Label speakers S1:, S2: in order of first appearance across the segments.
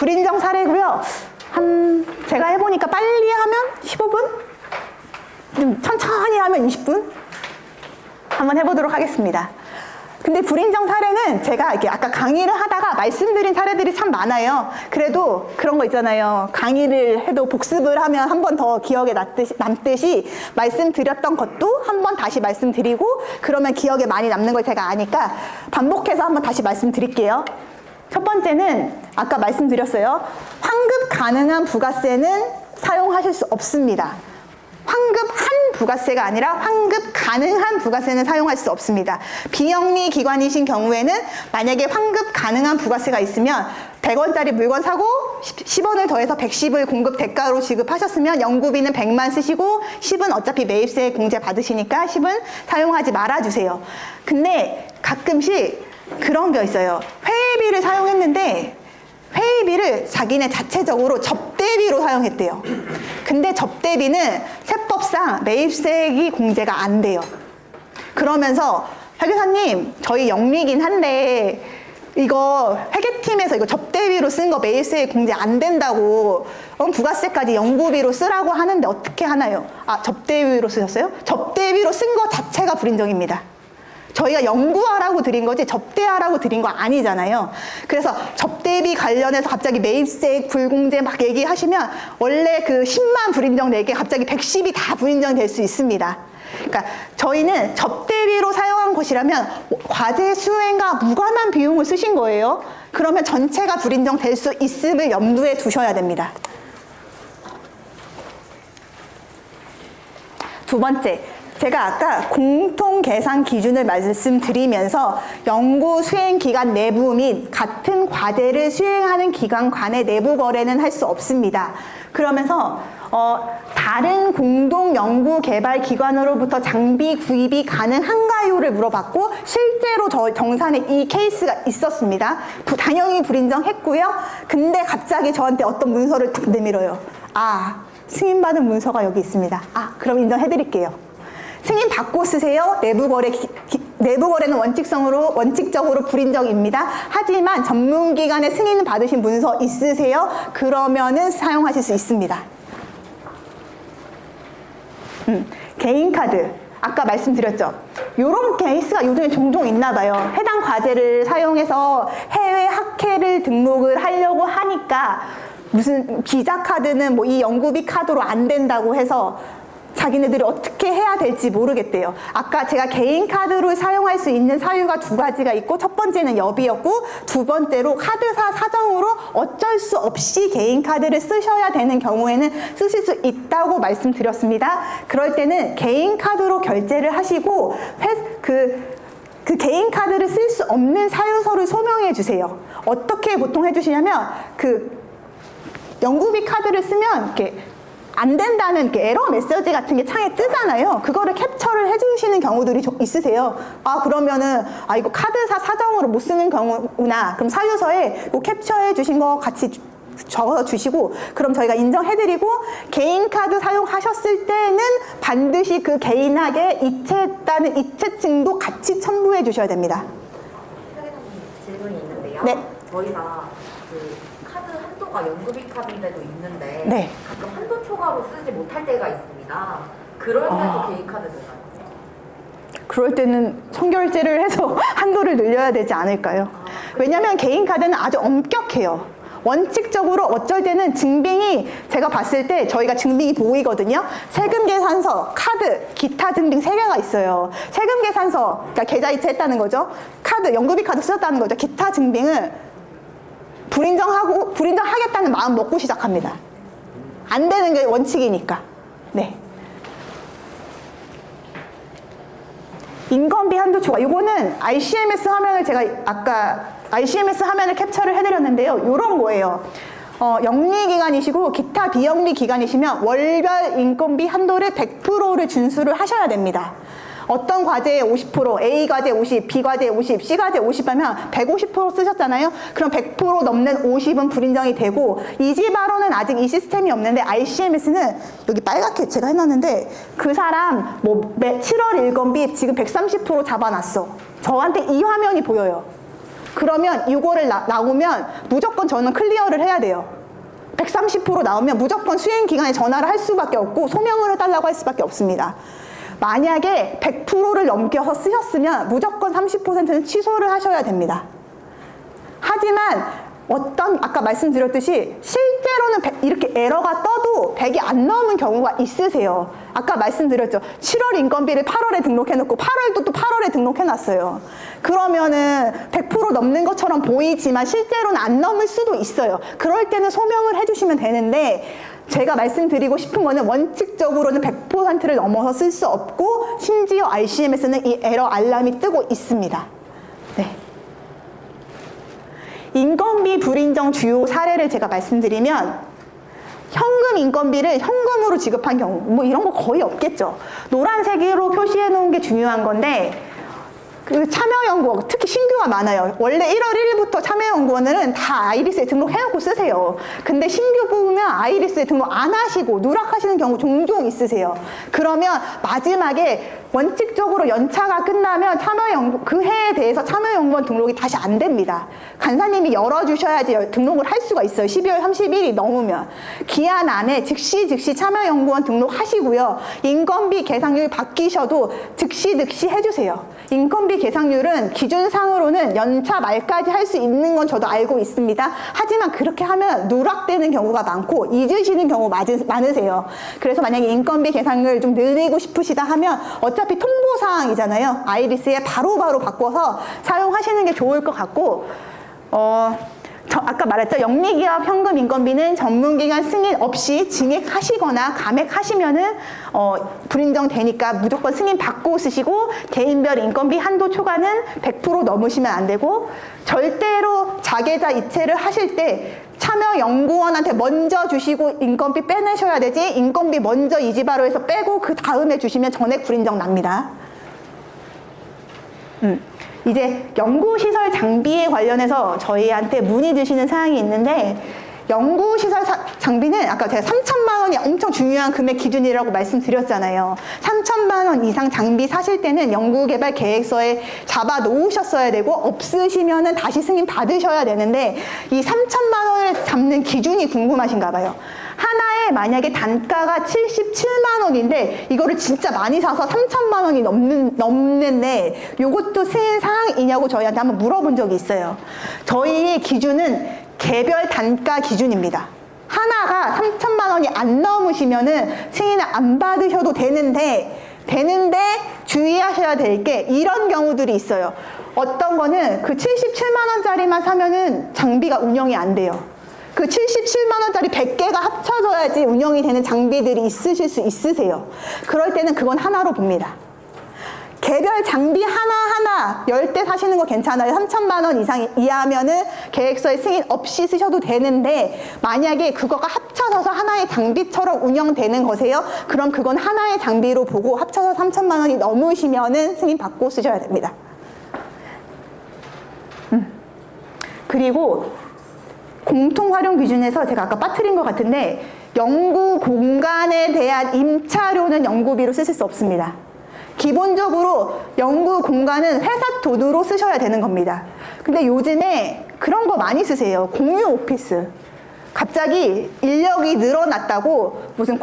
S1: 불인정 사례고요. 제가 해보니까 빨리 하면 15분? 좀 천천히 하면 20분? 한번 해보도록 하겠습니다. 근데 불인정 사례는 제가 이렇게 아까 강의를 하다가 말씀드린 사례들이 참 많아요. 그래도 그런 거 있잖아요. 강의를 해도 복습을 하면 한 번 더 기억에 남듯이 말씀드렸던 것도 한 번 다시 말씀드리고 그러면 기억에 많이 남는 걸 제가 아니까 반복해서 한번 다시 말씀드릴게요. 첫 번째는 아까 말씀드렸어요. 환급 가능한 부가세는 사용하실 수 없습니다. 환급한 부가세가 아니라 환급 가능한 부가세는 사용할 수 없습니다. 비영리 기관이신 경우에는 만약에 환급 가능한 부가세가 있으면 100원짜리 물건 사고 10원을 더해서 110을 공급 대가로 지급하셨으면 연구비는 100만 쓰시고 10은 어차피 매입세 공제 받으시니까 10은 사용하지 말아주세요. 근데 가끔씩 그런 게 있어요. 회의비를 사용했는데 회의비를 자기네 자체적으로 접대비로 사용했대요. 근데 접대비는 세법상 매입세액이 공제가 안 돼요. 그러면서 회계사님 저희 영리긴 한데 이거 회계팀에서 이거 접대비로 쓴 거 매입세액 공제 안 된다고 부가세까지 연구비로 쓰라고 하는데 어떻게 하나요? 아, 접대비로 쓰셨어요? 접대비로 쓴 거 자체가 불인정입니다. 저희가 연구하라고 드린 거지 접대하라고 드린 거 아니잖아요. 그래서 접대비 관련해서 갑자기 매입세액 불공제 막 얘기하시면 원래 그 10만 불인정 내게 갑자기 110이 다 불인정이 될 수 있습니다. 그러니까 저희는 접대비로 사용한 것이라면 과제 수행과 무관한 비용을 쓰신 거예요. 그러면 전체가 불인정 될 수 있음을 염두에 두셔야 됩니다. 두 번째, 제가 아까 공통계산 기준을 말씀드리면서 연구 수행 기관 내부 및 같은 과제를 수행하는 기관 간의 내부 거래는 할 수 없습니다. 그러면서 다른 공동 연구 개발 기관으로부터 장비 구입이 가능한가요를 물어봤고 실제로 정산에 이 케이스가 있었습니다. 당연히 불인정했고요. 근데 갑자기 저한테 어떤 문서를 탁 내밀어요. 아, 승인받은 문서가 여기 있습니다. 아, 그럼 인정해드릴게요. 승인 받고 쓰세요. 내부거래는 원칙적으로 불인정입니다. 하지만 전문기관의 승인 받으신 문서 있으세요? 그러면은 사용하실 수 있습니다. 개인카드. 아까 말씀드렸죠. 이런 케이스가 요즘에 종종 있나 봐요. 해당 과제를 사용해서 해외 학회를 등록을 하려고 하니까 무슨 비자카드는 뭐 이 연구비 카드로 안 된다고 해서 자기네들이 어떻게 해야 될지 모르겠대요. 아까 제가 개인카드로 사용할 수 있는 사유가 두 가지가 있고 첫 번째는 여비였고 두 번째로 카드사 사정으로 어쩔 수 없이 개인카드를 쓰셔야 되는 경우에는 쓰실 수 있다고 말씀드렸습니다. 그럴 때는 개인카드로 결제를 하시고 그 개인카드를 쓸 수 없는 사유서를 소명해 주세요. 어떻게 보통 해주시냐면 그 연구비 카드를 쓰면 이렇게 안 된다는 이렇게 에러 메시지 같은 게 창에 뜨잖아요. 그거를 캡처를 해주시는 경우들이 있으세요. 아, 그러면은, 아, 이거 카드사 사정으로 못 쓰는 경우구나. 그럼 사유서에 이거 캡처해 주신 거 같이 적어서 주시고, 그럼 저희가 인정해드리고, 개인카드 사용하셨을 때는 반드시 그 개인에게 이체했다는 이체증도 같이 첨부해 주셔야 됩니다.
S2: 질문이 있는데요.
S1: 네.
S2: 저희가 연구비 카드인데도 있는데
S1: 네.
S2: 가끔 한도 초과로 쓰지 못할 때가 있습니다. 그럴 때도 개인카드 되나요?
S1: 그럴 때는 선결제를 해서 한도를 늘려야 되지 않을까요? 왜냐하면 개인카드는 아주 엄격해요. 원칙적으로 어쩔 때는 증빙이 제가 봤을 때 저희가 증빙이 보이거든요. 세금계산서, 카드, 기타 증빙 3개가 있어요. 세금계산서, 그러니까 계좌이체 했다는 거죠. 카드, 연구비 카드 쓰셨다는 거죠. 기타 증빙은 불인정하겠다는 마음 먹고 시작합니다. 안 되는 게 원칙이니까. 네. 인건비 한도 초과. 이거는 ICMS 화면을 제가 아까 ICMS 화면을 캡처를 해드렸는데요. 이런 거예요. 영리기관이시고 기타 비영리기관이시면 월별 인건비 한도를 100%를 준수를 하셔야 됩니다. 어떤 과제에 50%, A 과제 50, B 과제 50, C 과제 50 하면 150% 쓰셨잖아요. 그럼 100% 넘는 50은 불인정이 되고 이지바로는 아직 이 시스템이 없는데 ICMS는 여기 빨갛게 제가 해놨는데 그 사람 뭐 7월 일건비 지금 130% 잡아놨어. 저한테 이 화면이 보여요. 그러면 이거를 나오면 무조건 저는 클리어를 해야 돼요. 130% 나오면 무조건 수행 기간에 전화를 할 수밖에 없고 소명을 해달라고 할 수밖에 없습니다. 만약에 100%를 넘겨서 쓰셨으면 무조건 30%는 취소를 하셔야 됩니다. 하지만 아까 말씀드렸듯이 실제로는 이렇게 에러가 떠도 100이 안 넘은 경우가 있으세요. 아까 말씀드렸죠. 7월 인건비를 8월에 등록해놓고 8월도 또 8월에 등록해놨어요. 그러면은 100% 넘는 것처럼 보이지만 실제로는 안 넘을 수도 있어요. 그럴 때는 소명을 해주시면 되는데 제가 말씀드리고 싶은 거는 원칙적으로는 100%를 넘어서 쓸 수 없고 심지어 RCM에서는 이 에러 알람이 뜨고 있습니다. 네. 인건비 불인정 주요 사례를 제가 말씀드리면 현금 인건비를 현금으로 지급한 경우 뭐 이런 거 거의 없겠죠. 노란색으로 표시해 놓은 게 중요한 건데 그 참여연구원, 특히 신규가 많아요. 원래 1월 1일부터 참여연구원은 다 아이리스에 등록해놓고 쓰세요. 근데 신규 뽑으면 아이리스에 등록 안 하시고 누락하시는 경우 종종 있으세요. 그러면 마지막에 원칙적으로 연차가 끝나면 그 해에 대해서 참여연구원 등록이 다시 안 됩니다. 간사님이 열어주셔야지 등록을 할 수가 있어요. 12월 30일이 넘으면. 기한 안에 즉시 참여연구원 등록하시고요. 인건비 계상률 바뀌셔도 즉시 해주세요. 인건비 계상률은 기준상으로는 연차 말까지 할 수 있는 건 저도 알고 있습니다. 하지만 그렇게 하면 누락되는 경우가 많고 잊으시는 경우 많으세요. 그래서 만약에 인건비 계상률 좀 늘리고 싶으시다 하면 어차피 통보사항이잖아요. 아이리스에 바로바로 바꿔서 사용하시는 게 좋을 것 같고 아까 말했죠. 영리기업 현금 인건비는 전문기관 승인 없이 증액하시거나 감액하시면은 불인정 되니까 무조건 승인 받고 쓰시고 개인별 인건비 한도 초과는 100% 넘으시면 안 되고 절대로 자계자 이체를 하실 때 참여연구원한테 먼저 주시고 인건비 빼내셔야 되지 인건비 먼저 이지바로에서 빼고 그 다음에 주시면 전액 불인정 납니다. 이제 연구시설 장비에 관련해서 저희한테 문의 주시는 사항이 있는데 연구시설 장비는 아까 제가 3천만 원이 엄청 중요한 금액 기준이라고 말씀드렸잖아요. 3천만 원 이상 장비 사실 때는 연구개발 계획서에 잡아 놓으셨어야 되고 없으시면은 다시 승인 받으셔야 되는데 이 3천만 원을 잡는 기준이 궁금하신가 봐요. 하나에 만약에 단가가 77만 원인데 이거를 진짜 많이 사서 3천만 원이 넘는데 이것도 승인 사항이냐고 저희한테 한번 물어본 적이 있어요. 저희의 기준은 개별 단가 기준입니다. 하나가 3천만 원이 안 넘으시면은 승인을 안 받으셔도 되는데 주의하셔야 될 게 이런 경우들이 있어요. 어떤 거는 그 77만 원짜리만 사면은 장비가 운영이 안 돼요. 그 77만 원짜리 100개가 합쳐져야지 운영이 되는 장비들이 있으실 수 있으세요. 그럴 때는 그건 하나로 봅니다. 개별 장비 하나하나 10대 사시는 거 괜찮아요. 3천만 원 이상 이하면은 계획서에 승인 없이 쓰셔도 되는데 만약에 그거가 합쳐져서 하나의 장비처럼 운영되는 거세요. 그럼 그건 하나의 장비로 보고 합쳐서 3천만 원이 넘으시면은 승인 받고 쓰셔야 됩니다. 그리고 공통 활용 기준에서 제가 아까 빠뜨린 것 같은데 연구 공간에 대한 임차료는 연구비로 쓰실 수 없습니다. 기본적으로 연구 공간은 회사 돈으로 쓰셔야 되는 겁니다. 근데 요즘에 그런 거 많이 쓰세요. 공유 오피스. 갑자기 인력이 늘어났다고 무슨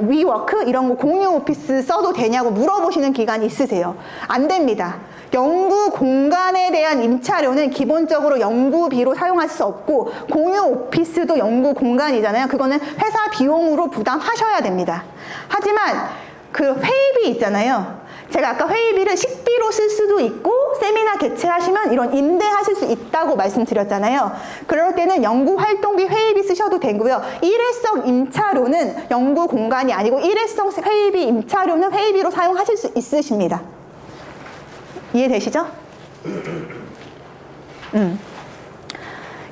S1: 위워크 이런 거 공유 오피스 써도 되냐고 물어보시는 기관이 있으세요. 안 됩니다. 연구 공간에 대한 임차료는 기본적으로 연구비로 사용할 수 없고 공유 오피스도 연구 공간이잖아요. 그거는 회사 비용으로 부담하셔야 됩니다. 하지만 그 회의비 있잖아요. 제가 아까 회의비를 식비로 쓸 수도 있고 세미나 개최하시면 이런 임대하실 수 있다고 말씀드렸잖아요. 그럴 때는 연구활동비 회의비 쓰셔도 되고요. 일회성 임차료는 연구 공간이 아니고 일회성 회의비 임차료는 회의비로 사용하실 수 있으십니다. 이해되시죠?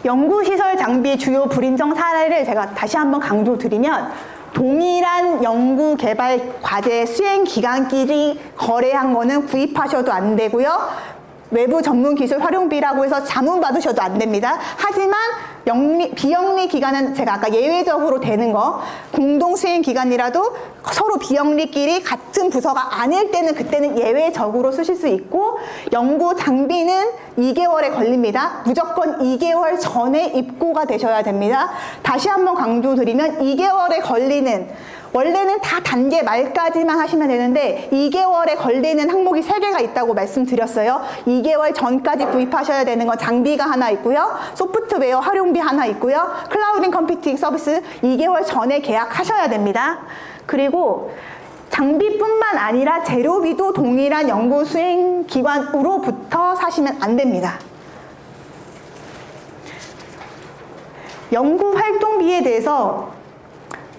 S1: 연구시설 장비 주요 불인정 사례를 제가 다시 한번 강조드리면 동일한 연구 개발 과제 수행 기간끼리 거래한 거는 구입하셔도 안 되고요. 외부 전문 기술 활용비라고 해서 자문 받으셔도 안 됩니다. 하지만 비영리 기관은 제가 아까 예외적으로 되는 거, 공동 수행 기관이라도 서로 비영리끼리 같은 부서가 아닐 때는 그때는 예외적으로 쓰실 수 있고, 연구 장비는 2개월에 걸립니다. 무조건 2개월 전에 입고가 되셔야 됩니다. 다시 한번 강조드리면 2개월에 걸리는, 원래는 다 단계 말까지만 하시면 되는데 2개월에 걸리는 항목이 3개가 있다고 말씀드렸어요. 2개월 전까지 구입하셔야 되는 건 장비가 하나 있고요, 소프트웨어 활용비 하나 있고요, 클라우딩 컴퓨팅 서비스 2개월 전에 계약하셔야 됩니다. 그리고 장비뿐만 아니라 재료비도 동일한 연구 수행 기관으로부터 사시면 안 됩니다. 연구 활동비에 대해서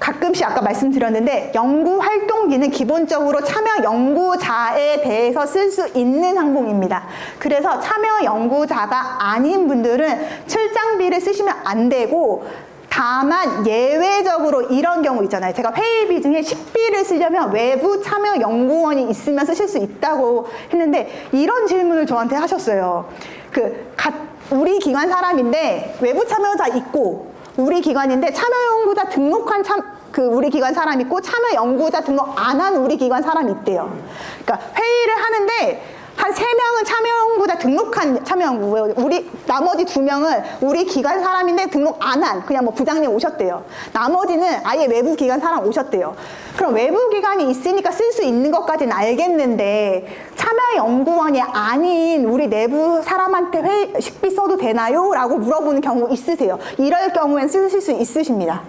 S1: 가끔씩 아까 말씀드렸는데, 연구 활동비는 기본적으로 참여 연구자에 대해서 쓸 수 있는 항목입니다. 그래서 참여 연구자가 아닌 분들은 출장비를 쓰시면 안 되고, 다만 예외적으로 이런 경우 있잖아요. 제가 회의비 중에 식비를 쓰려면 외부 참여 연구원이 있으면 쓰실 수 있다고 했는데, 이런 질문을 저한테 하셨어요. 우리 기관 사람인데 외부 참여자 있고, 우리 기관인데 참여 연구자 등록한 우리 기관 사람 있고 참여 연구자 등록 안 한 우리 기관 사람이 있대요. 그러니까 회의를 하는데 한 3명은 참여 연구자 등록한 참여 연구예요. 나머지 2명은 우리 기관 사람인데 등록 안 한, 그냥 뭐 부장님 오셨대요. 나머지는 아예 외부 기관 사람 오셨대요. 그럼 외부 기관이 있으니까 쓸 수 있는 것까지는 알겠는데, 참여 연구원이 아닌 우리 내부 사람한테 식비 써도 되나요? 라고 물어보는 경우 있으세요. 이럴 경우엔 쓰실 수 있으십니다.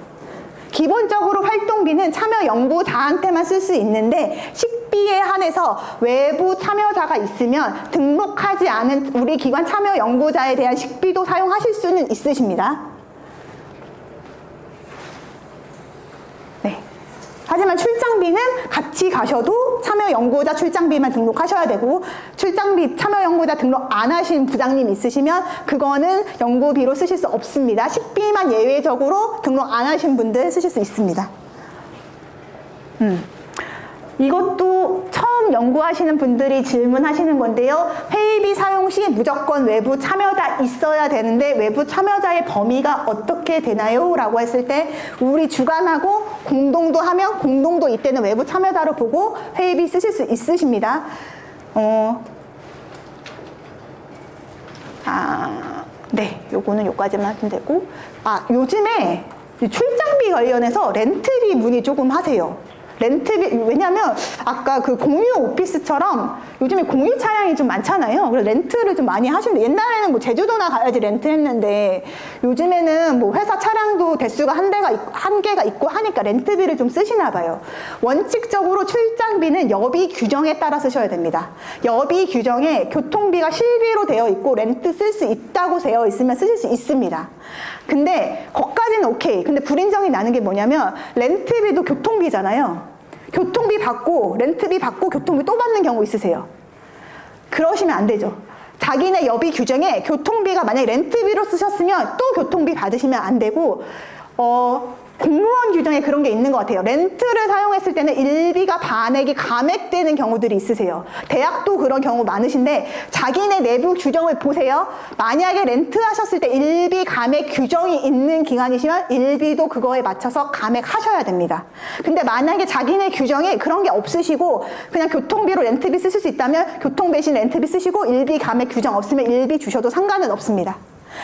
S1: 기본적으로 활동비는 참여 연구자한테만 쓸 수 있는데, 식비에 한해서 외부 참여자가 있으면 등록하지 않은 우리 기관 참여 연구자에 대한 식비도 사용하실 수는 있으십니다. 네. 하지만 출장비는 같이 가셔도 참여 연구자 출장비만 등록하셔야 되고, 출장비 참여 연구자 등록 안 하신 부장님 있으시면 그거는 연구비로 쓰실 수 없습니다. 식비만 예외적으로 등록 안 하신 분들 쓰실 수 있습니다. 이것도 처음 연구하시는 분들이 질문하시는 건데요. 회의비 사용 시 무조건 외부 참여자 있어야 되는데 외부 참여자의 범위가 어떻게 되나요? 라고 했을 때, 우리 주관하고 공동도 하면 공동도 이때는 외부 참여자로 보고 회의비 쓰실 수 있으십니다. 네, 요거는 요까지만 하면 되고, 요즘에 출장비 관련해서 렌트비 문의 조금 하세요. 렌트비, 왜냐면 아까 그 공유 오피스처럼 요즘에 공유 차량이 좀 많잖아요. 그래서 렌트를 좀 많이 하시는데, 옛날에는 뭐 제주도나 가야지 렌트 했는데, 요즘에는 뭐 회사 차량도 대수가 한 개가 있고 하니까 렌트비를 좀 쓰시나 봐요. 원칙적으로 출장비는 여비 규정에 따라 쓰셔야 됩니다. 여비 규정에 교통비가 실비로 되어 있고 렌트 쓸 수 있다고 되어 있으면 쓰실 수 있습니다. 근데 거기까지는 오케이. 근데 불인정이 나는 게 뭐냐면, 렌트비도 교통비잖아요. 교통비 받고 렌트비 받고 교통비 또 받는 경우 있으세요. 그러시면 안 되죠. 자기네 여비 규정에 교통비가 만약에 렌트비로 쓰셨으면 또 교통비 받으시면 안 되고, 공무원 규정에 그런 게 있는 것 같아요. 렌트를 사용했을 때는 일비가 반액이 감액되는 경우들이 있으세요. 대학도 그런 경우 많으신데, 자기네 내부 규정을 보세요. 만약에 렌트 하셨을 때 일비 감액 규정이 있는 기관이시면 일비도 그거에 맞춰서 감액하셔야 됩니다. 근데 만약에 자기네 규정에 그런 게 없으시고 그냥 교통비로 렌트비 쓰실 수 있다면 교통 대신 렌트비 쓰시고, 일비 감액 규정 없으면 일비 주셔도 상관은 없습니다.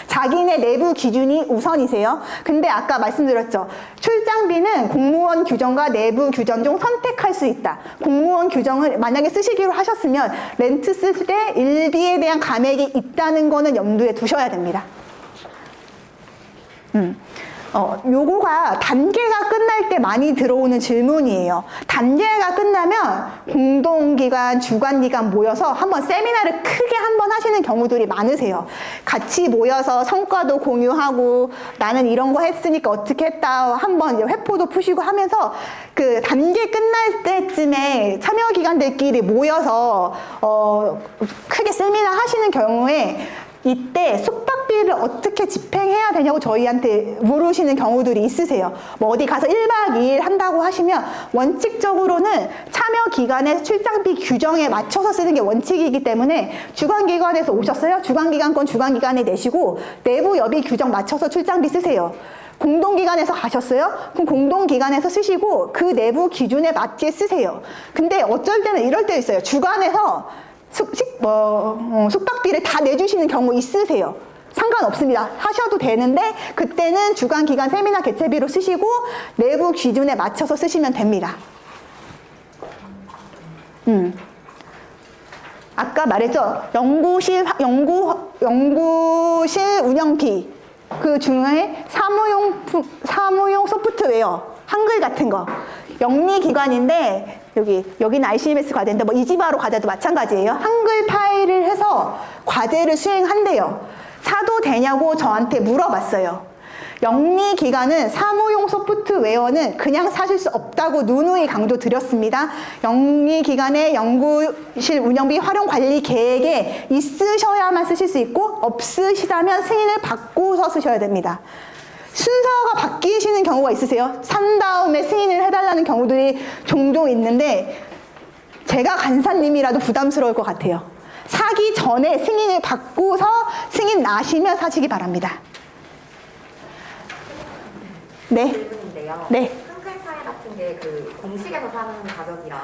S1: 자기네 내부 기준이 우선이세요. 근데 아까 말씀드렸죠. 출장비는 공무원 규정과 내부 규정 중 선택할 수 있다. 공무원 규정을 만약에 쓰시기로 하셨으면 렌트 쓸 때 일비에 대한 감액이 있다는 거는 염두에 두셔야 됩니다. 요거가 단계가 끝날 때 많이 들어오는 질문이에요. 단계가 끝나면 공동기관, 주관기관 모여서 한번 세미나를 크게 한번 하시는 경우들이 많으세요. 같이 모여서 성과도 공유하고, 나는 이런 거 했으니까 어떻게 했다 한번 회포도 푸시고 하면서, 그 단계 끝날 때쯤에 참여기관들끼리 모여서 크게 세미나 하시는 경우에, 이때 숙박 출장비를 어떻게 집행해야 되냐고 저희한테 물으시는 경우들이 있으세요. 뭐 어디 가서 1박 2일 한다고 하시면 원칙적으로는 참여 기간의 출장비 규정에 맞춰서 쓰는 게 원칙이기 때문에 주관기관에서 오셨어요? 주관기관권 주관기관에 내시고 내부 여비 규정 맞춰서 출장비 쓰세요. 공동기관에서 가셨어요? 그럼 공동기관에서 쓰시고 그 내부 기준에 맞게 쓰세요. 근데 어쩔 때는 이럴 때 있어요. 주관에서 숙박비를 다 내주시는 경우 있으세요. 상관없습니다. 하셔도 되는데 그때는 주관기관 세미나 개최비로 쓰시고 내부 기준에 맞춰서 쓰시면 됩니다. 아까 말했죠. 연구실 운영비. 그 중에 사무용 소프트웨어, 한글 같은 거. 영리기관인데, 여기는 ICMS 과제인데, 뭐 이지바로 과제도 마찬가지예요. 한글 파일을 해서 과제를 수행한대요. 사도 되냐고 저한테 물어봤어요. 영리기관은 사무용 소프트웨어는 그냥 사실 수 없다고 누누이 강조 드렸습니다. 영리기관의 연구실 운영비 활용 관리 계획에 있으셔야만 쓰실 수 있고 없으시다면 승인을 받고서 쓰셔야 됩니다. 순서가 바뀌시는 경우가 있으세요? 산 다음에 승인을 해달라는 경우들이 종종 있는데 제가 간사님이라도 부담스러울 것 같아요. 사기 전에 승인을 받고서 승인 나시면 사시기 바랍니다. 네.
S2: 질문인데요.
S1: 네.
S2: 한글 파일 같은 게 그 공식에서 사는 가격이랑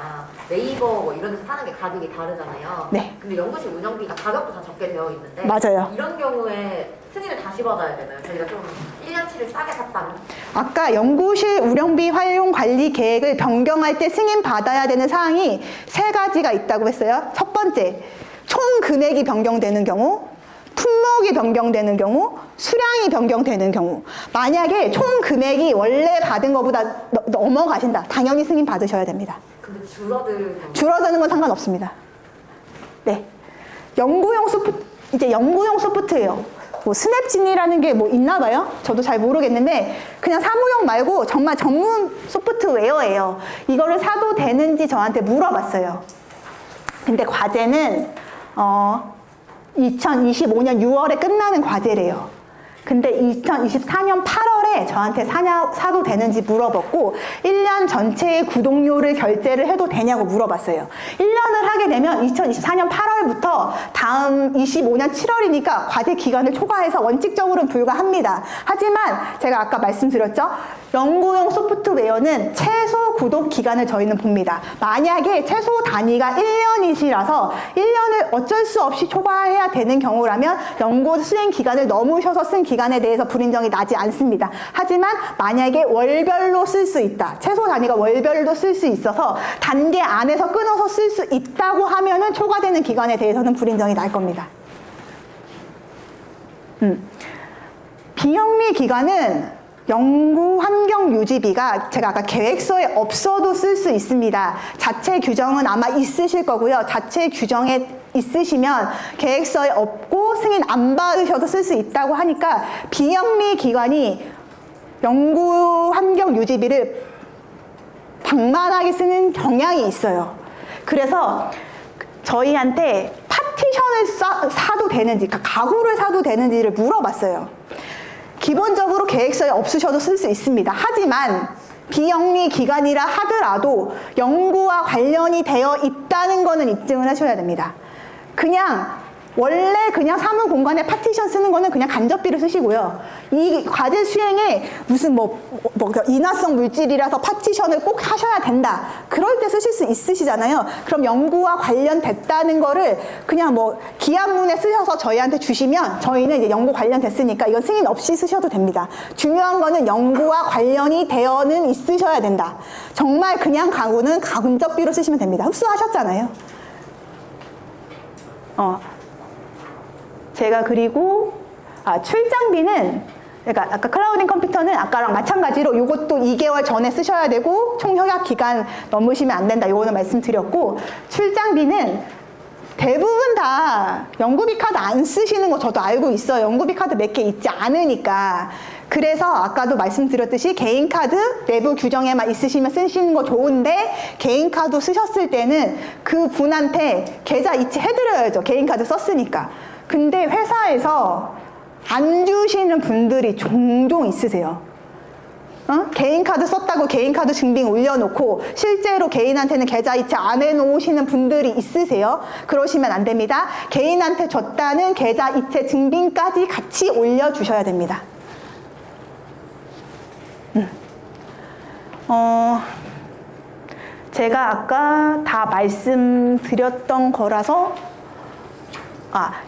S2: 네이버 뭐 이런 데서 사는 게 가격이 다르잖아요.
S1: 네.
S2: 근데 연구실 운영비가 가격도 다 적게 되어 있는데
S1: 맞아요.
S2: 이런 경우에 승인을 다시 받아야 되나요? 저희가 좀 1년치를 싸게 샀다면?
S1: 아까 연구실 운영비 활용 관리 계획을 변경할 때 승인 받아야 되는 사항이 3가지가 있다고 했어요. 첫 번째, 총 금액이 변경되는 경우, 품목이 변경되는 경우, 수량이 변경되는 경우. 만약에 총 금액이 원래 받은 것보다 넘어가신다. 당연히 승인 받으셔야 됩니다.
S2: 근데
S1: 줄어드는 건 상관없습니다. 네. 연구용 소프트웨어. 뭐 스냅진이라는 게 뭐 있나 봐요? 저도 잘 모르겠는데 그냥 사무용 말고 정말 전문 소프트웨어예요. 이거를 사도 되는지 저한테 물어봤어요. 근데 과제는 2025년 6월에 끝나는 과제래요. 근데 2024년 8월에 저한테 사도 되는지 물어봤고 1년 전체의 구독료를 결제를 해도 되냐고 물어봤어요. 1년을 하게 되면 2024년 8월부터 다음 25년 7월이니까 과제 기간을 초과해서 원칙적으로는 불가합니다. 하지만 제가 아까 말씀드렸죠. 연구용 소프트웨어는 최소 구독 기간을 저희는 봅니다. 만약에 최소 단위가 1년이시라서 1년을 어쩔 수 없이 초과해야 되는 경우라면 연구 수행 기간을 넘으셔서 쓴 기간에 대해서 불인정이 나지 않습니다. 하지만 만약에 월별로 쓸 수 있다. 최소 단위가 월별로 쓸 수 있어서 단계 안에서 끊어서 쓸 수 있다고 하면은 초과되는 기간에 대해서는 불인정이 날 겁니다. 비영리 기관은 연구 환경 유지비가 제가 아까 계획서에 없어도 쓸 수 있습니다. 자체 규정은 아마 있으실 거고요. 자체 규정에 있으시면 계획서에 없고 승인 안 받으셔도 쓸 수 있다고 하니까 비영리 기관이 연구 환경 유지비를 방만하게 쓰는 경향이 있어요. 그래서 저희한테 파티션을 사도 되는지, 그러니까 가구를 사도 되는지를 물어봤어요. 기본적으로 계획서에 없으셔도 쓸 수 있습니다. 하지만 비영리 기관이라 하더라도 연구와 관련이 되어 있다는 거는 입증을 하셔야 됩니다. 원래 그냥 사무 공간에 파티션 쓰는 거는 그냥 간접비를 쓰시고요. 이 과제 수행에 무슨 인화성 물질이라서 파티션을 꼭 하셔야 된다. 그럴 때 쓰실 수 있으시잖아요. 그럼 연구와 관련됐다는 거를 그냥 기한문에 쓰셔서 저희한테 주시면 저희는 이제 연구 관련됐으니까 이건 승인 없이 쓰셔도 됩니다. 중요한 거는 연구와 관련이 되어는 있으셔야 된다. 정말 그냥 가구는 간접비로 쓰시면 됩니다. 흡수하셨잖아요. 제가 그리고 출장비는 그러니까 아까 클라우딩 컴퓨터는 아까랑 마찬가지로 이것도 2개월 전에 쓰셔야 되고 총 협약 기간 넘으시면 안 된다. 이거는 말씀드렸고 출장비는 대부분 다 연구비 카드 안 쓰시는 거 저도 알고 있어요. 연구비 카드 몇 개 있지 않으니까. 그래서 아까도 말씀드렸듯이 개인 카드 내부 규정에만 있으시면 쓰시는 거 좋은데 개인 카드 쓰셨을 때는 그 분한테 계좌 이체 해드려야죠. 개인 카드 썼으니까. 근데 회사에서 안 주시는 분들이 종종 있으세요. 개인카드 썼다고 개인카드 증빙 올려놓고 실제로 개인한테는 계좌이체 안 해놓으시는 분들이 있으세요. 그러시면 안 됩니다. 개인한테 줬다는 계좌이체 증빙까지 같이 올려주셔야 됩니다. 제가 아까 다 말씀드렸던 거라서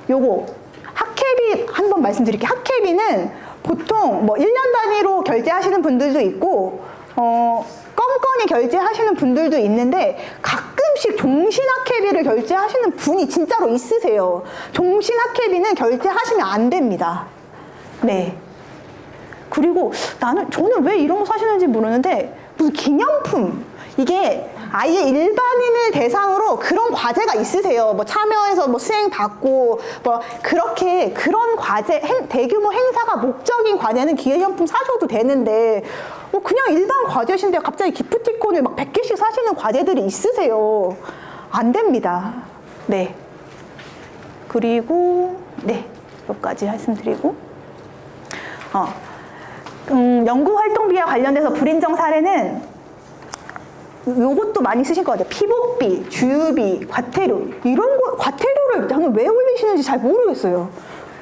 S1: 요거 학회비 한번 말씀드릴게요. 학회비는 보통 뭐 1년 단위로 결제하시는 분들도 있고 껌껌이 결제하시는 분들도 있는데 가끔씩 종신학회비를 결제하시는 분이 진짜로 있으세요. 종신학회비는 결제하시면 안 됩니다. 네. 그리고 저는 왜 이런 거 사시는지 모르는데 무슨 기념품 이게 아예 일반인을 대상으로 그런 과제가 있으세요. 뭐 참여해서 뭐 수행 받고 뭐 그렇게 그런 과제 대규모 행사가 목적인 과제는 기념품 사셔도 되는데 그냥 일반 과제신데 갑자기 기프티콘을 막 100개씩 사시는 과제들이 있으세요. 안 됩니다. 네. 그리고 네 여기까지 말씀드리고 연구활동비와 관련돼서 불인정 사례는 요것도 많이 쓰실 것 같아요. 피복비, 주유비, 과태료 이런 거 과태료를 저는 왜 올리시는지 잘 모르겠어요.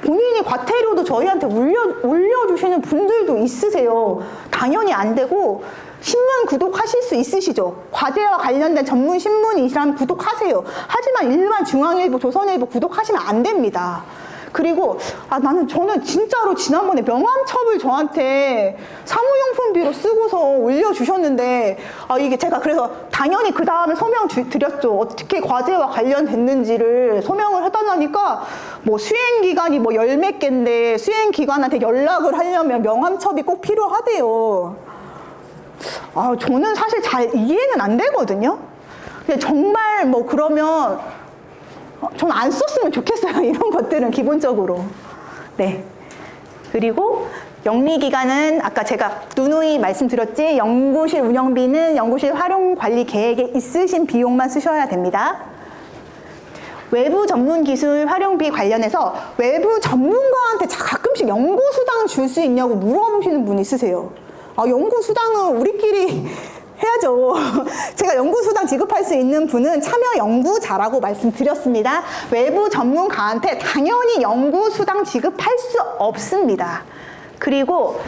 S1: 본인이 과태료도 저희한테 올려주시는 분들도 있으세요. 당연히 안 되고 신문 구독하실 수 있으시죠? 과제와 관련된 전문 신문이시라면 구독하세요. 하지만 일반 중앙일보, 조선일보 구독하시면 안 됩니다. 그리고 저는 진짜로 지난번에 명함첩을 저한테 사무용품비로 쓰고서 올려주셨는데 이게 제가 그래서 당연히 그 다음에 소명 드렸죠. 어떻게 과제와 관련됐는지를 소명을 해달라니까 뭐 수행기간이 뭐 열 몇 개인데 수행기관한테 연락을 하려면 명함첩이 꼭 필요하대요. 저는 사실 잘 이해는 안 되거든요. 근데 정말 뭐 그러면 전 안 썼으면 좋겠어요. 이런 것들은 기본적으로. 네. 그리고 영리기간은 아까 제가 누누이 말씀드렸지 연구실 운영비는 연구실 활용관리 계획에 있으신 비용만 쓰셔야 됩니다. 외부 전문기술 활용비 관련해서 외부 전문가한테 가끔씩 연구수당 줄 수 있냐고 물어보시는 분이 있으세요. 연구수당은 우리끼리 해야죠. 제가 연구수당 지급할 수 있는 분은 참여 연구자라고 말씀드렸습니다. 외부 전문가한테 당연히 연구수당 지급할 수 없습니다. 그리고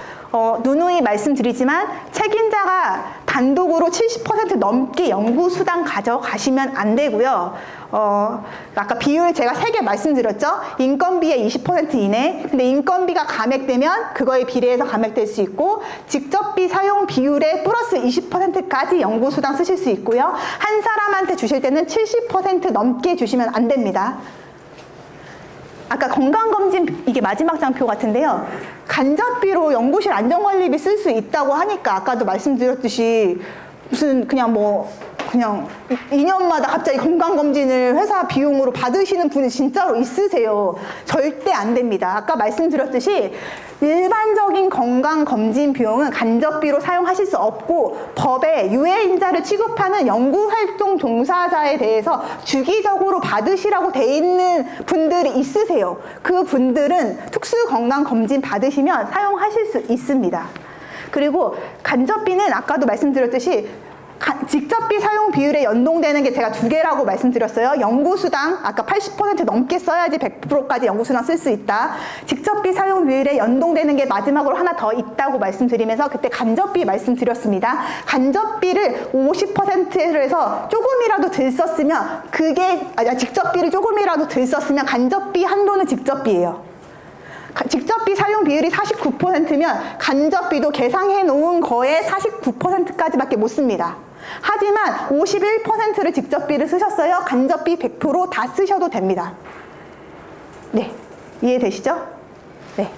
S1: 누누이 말씀드리지만 책임자가 단독으로 70% 넘게 연구수당 가져가시면 안 되고요. 아까 비율 제가 3개 말씀드렸죠. 인건비의 20% 이내. 근데 인건비가 감액되면 그거에 비례해서 감액될 수 있고 직접비 사용 비율에 플러스 20%까지 연구수당 쓰실 수 있고요. 한 사람한테 주실 때는 70% 넘게 주시면 안 됩니다. 아까 건강검진 이게 마지막 장표 같은데요. 간접비로 연구실 안전관리비 쓸 수 있다고 하니까 아까도 말씀드렸듯이 무슨 그냥 2년마다 갑자기 건강검진을 회사 비용으로 받으시는 분이 진짜로 있으세요. 절대 안 됩니다. 아까 말씀드렸듯이 일반적인 건강검진 비용은 간접비로 사용하실 수 없고 법에 유해인자를 취급하는 연구활동 종사자에 대해서 주기적으로 받으시라고 돼 있는 분들이 있으세요. 그 분들은 특수건강검진 받으시면 사용하실 수 있습니다. 그리고 간접비는 아까도 말씀드렸듯이 직접비 사용 비율에 연동되는 게 제가 2개라고 말씀드렸어요. 연구수당, 아까 80% 넘게 써야지 100%까지 연구수당 쓸 수 있다. 직접비 사용 비율에 연동되는 게 마지막으로 하나 더 있다고 말씀드리면서 그때 간접비 말씀드렸습니다. 간접비를 50%로 해서 조금이라도 덜 썼으면 직접비를 조금이라도 덜 썼으면 간접비 한도는 직접비예요. 직접비 사용 비율이 49%면 간접비도 계상해 놓은 거에 49%까지밖에 못 씁니다. 하지만 51%를 직접비를 쓰셨어요. 간접비 100% 다 쓰셔도 됩니다. 네, 이해되시죠? 네.